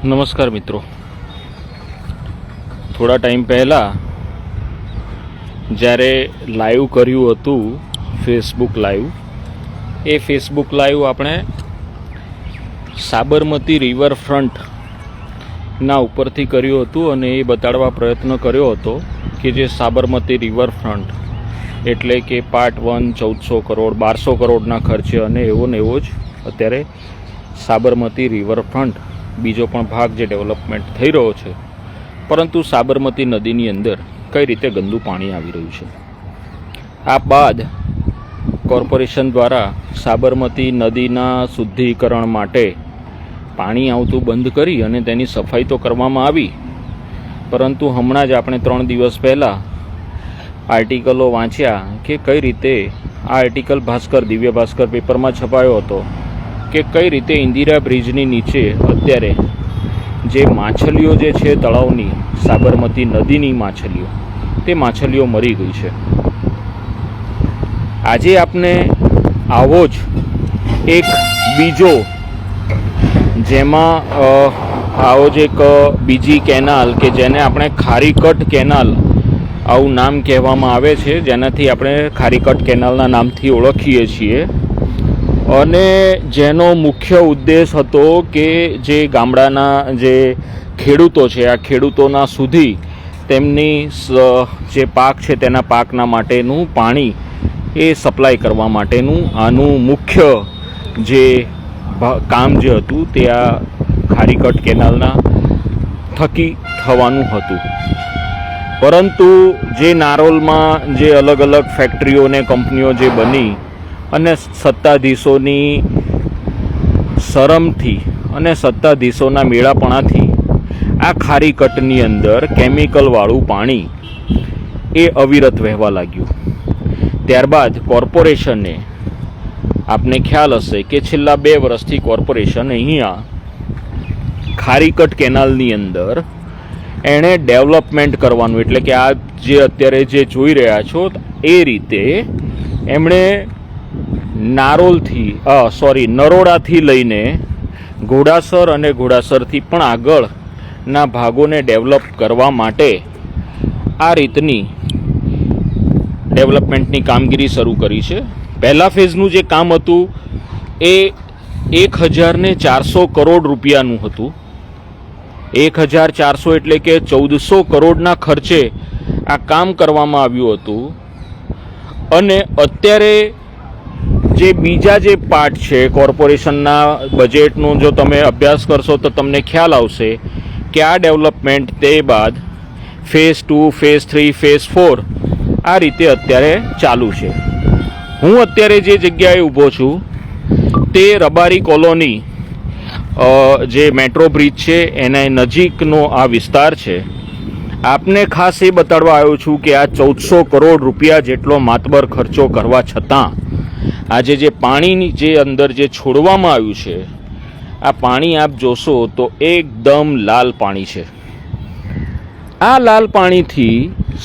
નમસ્કાર મિત્રો, થોડા ટાઈમ પહેલાં જ્યારે લાઈવ કર્યું હતું ફેસબુક લાઈવ, એ ફેસબુક લાઈવ આપણે સાબરમતી રિવરફ્રન્ટના ઉપરથી કર્યું હતું અને એ બતાડવા પ્રયત્ન કર્યો હતો કે જે સાબરમતી રિવરફ્રન્ટ એટલે કે પાર્ટ 1 1400 કરોડ 1200 કરોડના ખર્ચે અને એવો ને એવો જ અત્યારે સાબરમતી રિવરફ્રન્ટ બીજો પણ ભાગ જે ડેવલપમેન્ટ થઈ રહ્યો છે, પરંતુ સાબરમતી નદીની અંદર કઈ રીતે ગંદુ પાણી આવી રહ્યું છે. આ બાદ કોર્પોરેશન દ્વારા સાબરમતી નદીના શુદ્ધિકરણ માટે પાણી આવતું બંધ કરી અને તેની સફાઈ તો કરવામાં આવી, પરંતુ હમણાં જ આપણે 3 દિવસ પહેલાં આર્ટિકલો વાંચ્યા કે કઈ રીતે આ આર્ટિકલ દિવ્ય ભાસ્કર પેપરમાં છપાયો હતો કે કઈ રીતે ઇન્દિરા બ્રિજની નીચે અત્યારે જે માછલીઓ જે છે તળાવની, સાબરમતી નદીની માછલીઓ, તે માછલીઓ મરી ગઈ છે. આજે આપણે આવો જ એક બીજો જેમાં આવો જ એક બીજી કેનાલ કે જેને આપણે ખારીકટ કેનાલ આવું નામ કહેવામાં આવે છે, જેનાથી આપણે ખારીકટ કેનાલના નામથી ઓળખીએ છીએ, અને જેનો મુખ્ય ઉદ્દેશ હતો કે જે ગામડાના જે ખેડૂતો છે આ ખેડૂતોના સુધી તેમની જે પાક છે તેના પાકના માટેનું પાણી એ સપ્લાય કરવા માટેનું આનું મુખ્ય જે કામ જે હતું તે આ ખારીકટ કેનાલના થકી થવાનું હતું. પરંતુ જે નારોલમાં જે અલગ અલગ ફેક્ટરીઓ અને કંપનીઓ જે બની અને સત્તાધીશોની શરમથી અને સત્તાધીશોના મેળાપણાથી આ ખારીકટની અંદર કેમિકલવાળું પાણી એ અવિરત વહેવા લાગ્યું. ત્યારબાદ કોર્પોરેશને, આપને ખ્યાલ હશે કે છેલ્લા 2 વર્ષથી કોર્પોરેશન અહીંયા ખારીકટ કેનાલની અંદર એણે ડેવલપમેન્ટ કરવાનું, એટલે કે આ જે અત્યારે જે જોઈ રહ્યા છો એ રીતે એમણે નરોડાથી લઈને ઘોડાસર અને ઘોડાસરથી પણ આગળના ભાગોને ડેવલપ કરવા માટે આ રીતની ડેવલપમેન્ટની કામગીરી શરૂ કરી છે. પહેલા ફેઝનું જે કામ હતું એ 1400 કરોડ રૂપિયાનું હતું. 1400 એટલે કે 1400 કરોડના ખર્ચે આ કામ કરવામાં આવ્યું હતું. અને અત્યારે જે બીજા જે પાર્ટ છે કોર્પોરેશનના બજેટનો જો તમે અભ્યાસ કરશો તો તમને ખ્યાલ આવશે કે આ ડેવલપમેન્ટ તે બાદ ફેઝ 2, ફેઝ 3, ફેઝ 4 આ રીતે અત્યારે ચાલુ છે. હું અત્યારે જે જગ્યાએ ઊભો છું તે રબારી કોલોની જે મેટ્રો બ્રિજ છે એના નજીકનો આ વિસ્તાર છે. આપને ખાસ એ બતાડવા આવ્યો છું કે આ 1400 કરોડ રૂપિયા જેટલો માતબર ખર્ચો કરવા છતાં આજે જે પાણીની જે અંદર જે છોડવામાં આવ્યું છે આ પાણી આપ જોશો તો એકદમ લાલ પાણી છે. આ લાલ પાણીથી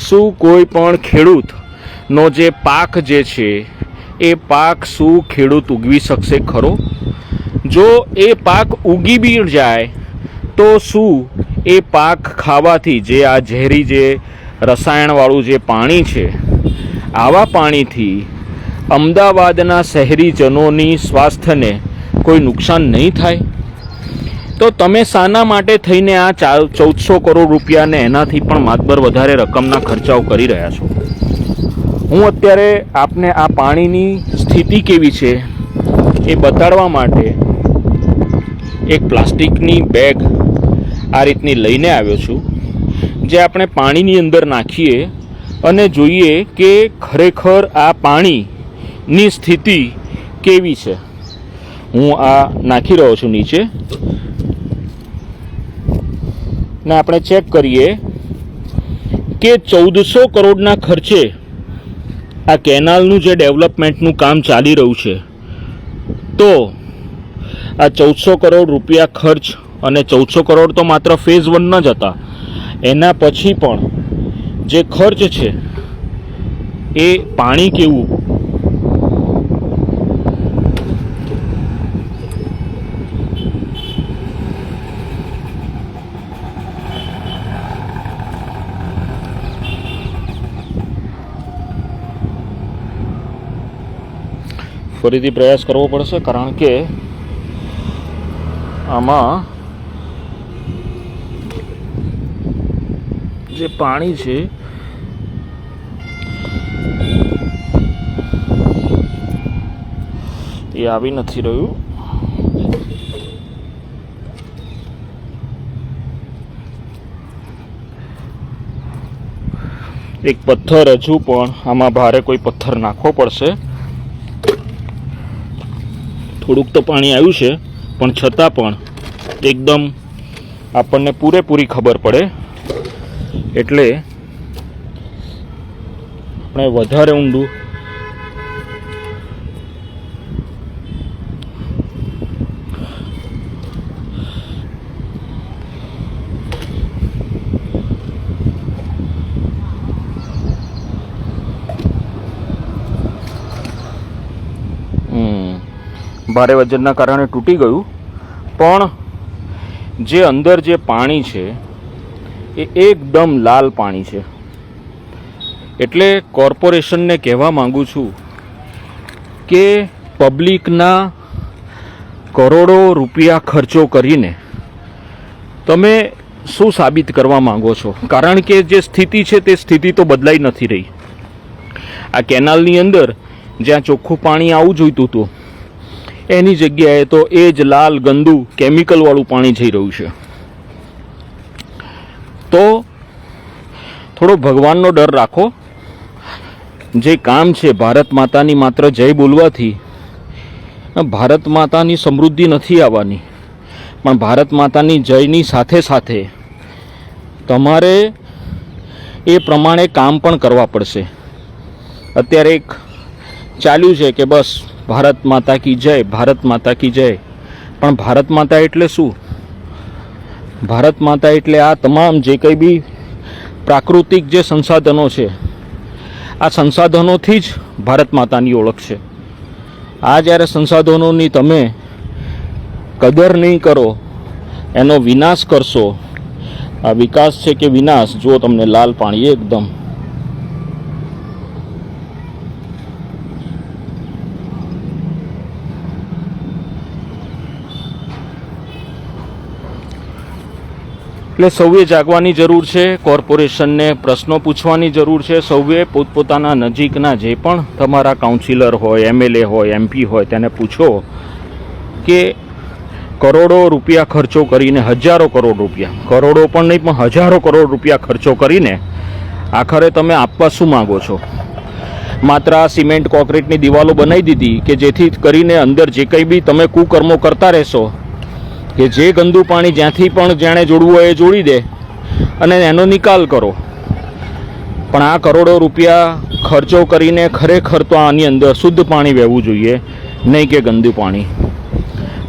શું કોઈ પણ ખેડૂતનો જે પાક જે છે એ પાક શું ખેડૂત ઉગવી શકશે ખરો? જો એ પાક ઉગી બી જાય તો શું એ પાક ખાવાથી જે આ ઝેરી જે રસાયણવાળું જે પાણી છે, આવા પાણીથી અમદાવાદના શહેરીજનોની સ્વાસ્થ્યને કોઈ નુકસાન નહીં થાય? તો તમે શાના માટે થઈને આ 1400 કરોડ રૂપિયાને એનાથી પણ માતબર વધારે રકમના ખર્ચાઓ કરી રહ્યા છો? હું અત્યારે આપને આ પાણીની સ્થિતિ કેવી છે એ બતાડવા માટે એક પ્લાસ્ટિકની બેગ આ રીતની લઈને આવ્યો છું, જે આપણે પાણીની અંદર નાખીએ અને જોઈએ કે ખરેખર આ પાણીની સ્થિતિ કેવી છે. હું આ નાખી રહ્યો છું નીચે ને આપણે ચેક કરીએ કે 1400 કરોડના ખર્ચે આ કેનાલનું જે ડેવલપમેન્ટનું કામ ચાલી રહ્યું છે, તો આ 1400 કરોડ રૂપિયા ખર્ચ, અને 1400 કરોડ તો માત્ર ફેઝ 1 જ હતા, એના પછી પણ જે ખર્ચ છે એ પાણી કેવું ફરીથી પ્રયાસ કરવો પડશે, કારણ કે આમાં જે પાણી છે એ આવી નથી રહ્યું. એક પથ્થર હજુ પણ આમાં ભારે કોઈ પથ્થર નાખવો પડશે. થોડુંક તો પાણી આવ્યું છે, પણ છતાં પણ એકદમ આપણને પૂરેપૂરી ખબર પડે એટલે આપણે વધારે ઊંડું ભારે વજનના કારણે તૂટી ગયું. પણ જે અંદર જે પાણી છે એ એકદમ લાલ પાણી છે. એટલે કોર્પોરેશનને કહેવા માંગુ છું કે પબ્લિકના કરોડો રૂપિયા ખર્ચો કરીને તમે શું સાબિત કરવા માંગો છો? કારણ કે જે સ્થિતિ છે તે સ્થિતિ તો બદલાઈ નથી રહી. આ કેનાલની અંદર જ્યાં ચોખ્ખું પાણી આવવું જોઈતું હતું એની જગ્યાએ તો એ જ લાલ ગંદુ કેમિકલવાળું પાણી જઈ રહ્યું છે. તો થોડો ભગવાનનો ડર રાખો. જે કામ છે ભારત માતાની માત્ર જય બોલવાથી ભારત માતાની સમૃદ્ધિ નથી આવવાની, પણ ભારત માતાની જયની સાથે સાથે તમારે એ પ્રમાણે કામ પણ કરવા પડશે. અત્યારે એક ચાલ્યું છે કે બસ ભારત માતા કી જય, ભારત માતા કી જય. પણ ભારત માતા એટલે શું? ભારત માતા એટલે આ તમામ જે કંઈ બી પ્રાકૃતિક જે સંસાધનો છે, આ સંસાધનોથી જ ભારત માતાની ઓળખ છે. આ જ્યારે સંસાધનોની તમે કદર નહીં કરો, એનો વિનાશ કરશો, આ વિકાસ છે કે વિનાશ? જો તમને લાલ પાણી એકદમ એટલે સૌએ જાગવાની જરૂર છે. કોર્પોરેશનને પ્રશ્નો પૂછવાની જરૂર છે. સૌએ પોતપોતાના નજીકના જે પણ તમારા કાઉન્સિલર હોય, MLA હોય, MP હોય તેને પૂછો કે કરોડો રૂપિયા ખર્ચો કરીને, હજારો કરોડ રૂપિયા, કરોડો પણ નહીં પણ હજારો કરોડ રૂપિયા ખર્ચો કરીને આખરે તમે આપવા શું માગો છો? માત્ર આ સિમેન્ટ કોન્ક્રીટની દિવાલો બનાવી દીધી કે જેથી કરીને અંદર જે કંઈ બી તમે કુકર્મો કરતા રહેશો, કે જે ગંદુ પાણી જ્યાંથી પણ જાણે જોડવું હોય એ જોડી દે અને એનો નિકાલ કરો. પણ આ કરોડો રૂપિયા ખર્ચો કરીને ખરેખર તો આની અંદર શુદ્ધ પાણી વહેવું જોઈએ, નહીં કે ગંદુ પાણી.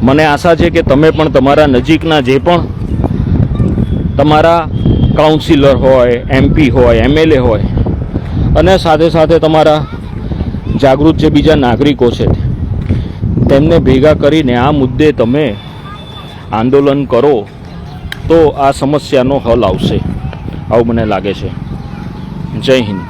મને આશા છે કે તમે પણ તમારા નજીકના જે પણ તમારા કાઉન્સિલર હોય, MP હોય, MLA હોય અને સાથે સાથે તમારા જાગૃત જે બીજા નાગરિકો છે તેમને ભેગા કરીને આ મુદ્દે તમે આંદોલન કરો તો આ સમસ્યાનો હલ આવશે, આવું મને લાગે છે. જય હિન્દ.